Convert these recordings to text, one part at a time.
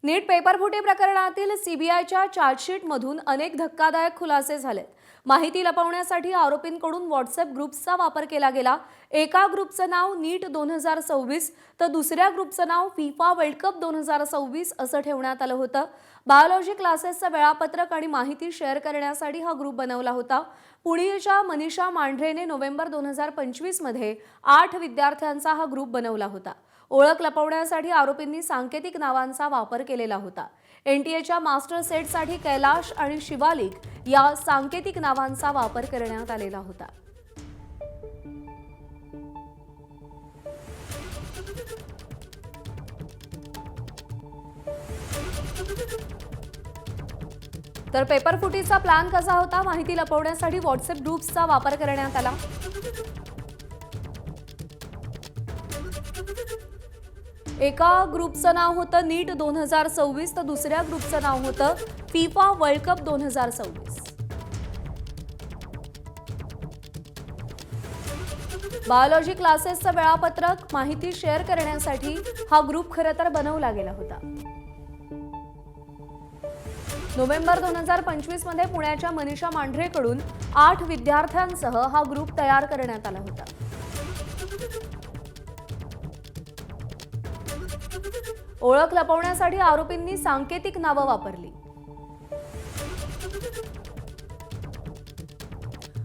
नीट पेपरफुटी प्रकरणातील सीबीआयच्या चार्जशीटमधून अनेक धक्कादायक खुलासे झालेत। माहिती लपवण्यासाठी आरोपींकडून व्हॉट्सअप ग्रुप्सचा वापर केला गेला। एका ग्रुपचं नाव नीट 2026 तर दुसऱ्या ग्रुपचं नाव फिफा वर्ल्ड कप 2026 असं ठेवण्यात आलं होतं। बायोलॉजी क्लासेसचं वेळापत्रक आणि माहिती शेअर करण्यासाठी हा ग्रुप बनवला होता। पुण्याच्या मनीषा मांढरेने नोव्हेंबर 2025 मध्ये 8 विद्यार्थ्यांचा हा ग्रुप बनवला होता। ओळख लपवण्यासाठी आरोपींनी सांकेतिक नावांचा वापर केलेला होता। एनटीएच्या मास्टर सेटसाठी कैलाश आणि शिवालिक या सांकेतिक नावांचा वापर करण्यात आलेला होता। तर पेपरफुटीचा प्लॅन कसा होता? माहिती लपवण्यासाठी व्हॉट्सअप ग्रुप्सचा वापर करण्यात आला। एका ग्रुपचं नाव होतं नीट 2026 तर दुसऱ्या ग्रुपचं नाव होतं फिफा वर्ल्ड कप 2026। बायोलॉजी क्लासेसचं वेळापत्रक माहिती शेअर करण्यासाठी हा ग्रुप खरं तर बनवला गेला होता। नोव्हेंबर 2025 मध्ये पुण्याच्या मनीषा मांढरेकडून 8 विद्यार्थ्यांसह हा ग्रुप तयार करण्यात आला होता। ओळख लपवण्यासाठी आरोपींनी सांकेतिक नावं वापरली।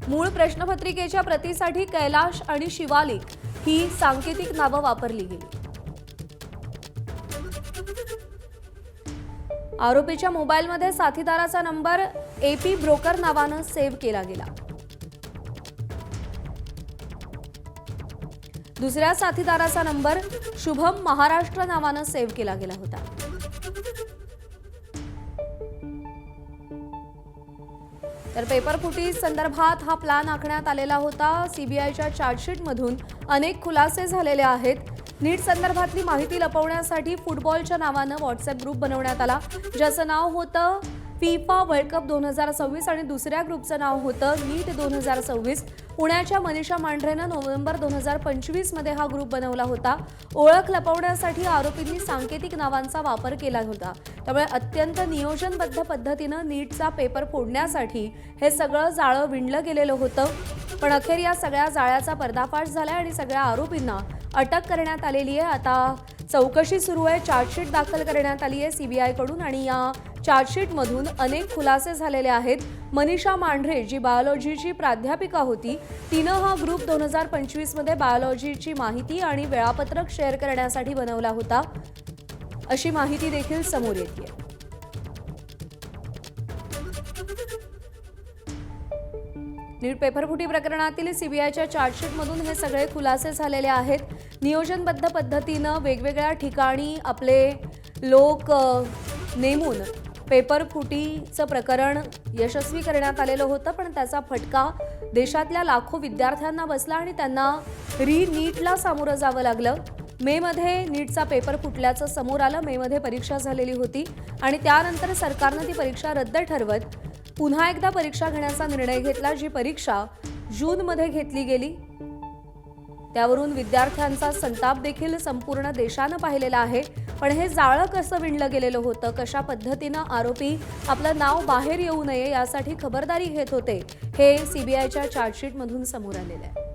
मूळ प्रश्नपत्रिकेच्या प्रतीसाठी कैलाश आणि शिवालिक ही सांकेतिक नावं वापरली गेली। आरोपीच्या मोबाईलमध्ये साथीदाराचा नंबर एपी ब्रोकर नावानं सेव्ह केला गेला। दुसऱ्या साथीदाराचा नंबर शुभम महाराष्ट्र नावानं सेव्ह केला गेला होता। तर पेपरफुटी संदर्भात हा प्लॅन आखण्यात आलेला होता। सीबीआयच्या चार्जशीटमधून अनेक खुलासे झालेले आहेत। नीट संदर्भातली माहिती लपवण्यासाठी फुटबॉलच्या नावानं व्हॉट्सअप ग्रुप बनवण्यात आला, ज्याचं नाव होतं फिफा वर्ल्ड कप 2026 आणि दुसऱ्या ग्रुपचं नाव होतं नीट 2026। पुण्याच्या मनीषा मांढरेनं नोव्हेंबर 2025 मध्ये हा ग्रुप बनवला होता। ओळख लपवण्यासाठी आरोपींनी सांकेतिक नावांचा वापर केला होता। त्यामुळे अत्यंत नियोजनबद्ध पद्धतीनं नीटचा पेपर फोडण्यासाठी हे सगळं जाळं विणलं गेलेलं होतं। पण अखेर या सगळ्या जाळ्याचा पर्दाफाश झालाय आणि सगळ्या आरोपींना अटक करण्यात आलेली आहे। आता चौकशी सुरू आहे, चार्जशीट दाखल करण्यात आली आहे सीबीआयकडून आणि या चार्जशीटमधून अनेक खुलासे झालेले आहेत। मनीषा मांढरे जी बायोलॉजीची प्राध्यापिका होती, तिनं हा ग्रुप 2025 मध्ये बायोलॉजीची माहिती आणि वेळापत्रक शेअर करण्यासाठी बनवला होता, अशी माहिती देखील समोर येते। नीट पेपरफुटी प्रकरणातील सीबीआयच्या चार्जशीटमधून हे सगळे खुलासे झालेले आहेत। नियोजनबद्ध पद्धतीनं वेगवेगळ्या ठिकाणी आपले लोक नेमून पेपरफुटीचं प्रकरण यशस्वी करण्यात आलेलं होतं, पण त्याचा फटका देशातल्या लाखो विद्यार्थ्यांना बसला आणि त्यांना नीटला सामोरं जावं लागलं। मे मध्ये नीटचा पेपर फुटल्याचं समोर आलं। मे मध्ये परीक्षा झालेली होती आणि त्यानंतर सरकारनं ती परीक्षा रद्द ठरवत पुन्हा एकदा परीक्षा घेण्याचा निर्णय घेतला, जी परीक्षा जूनमध्ये घेतली गेली। त्यावरून विद्यार्थ्यांचा संताप देखील संपूर्ण देशानं पाहिलेला आहे। पण हे जाळं कसं विणलं गेलेलं होतं, कशा पद्धतीनं आरोपी आपलं नाव बाहेर येऊ नये यासाठी खबरदारी घेत होते, हे सीबीआयच्या चार्जशीटमधून समोर आलेलं आहे।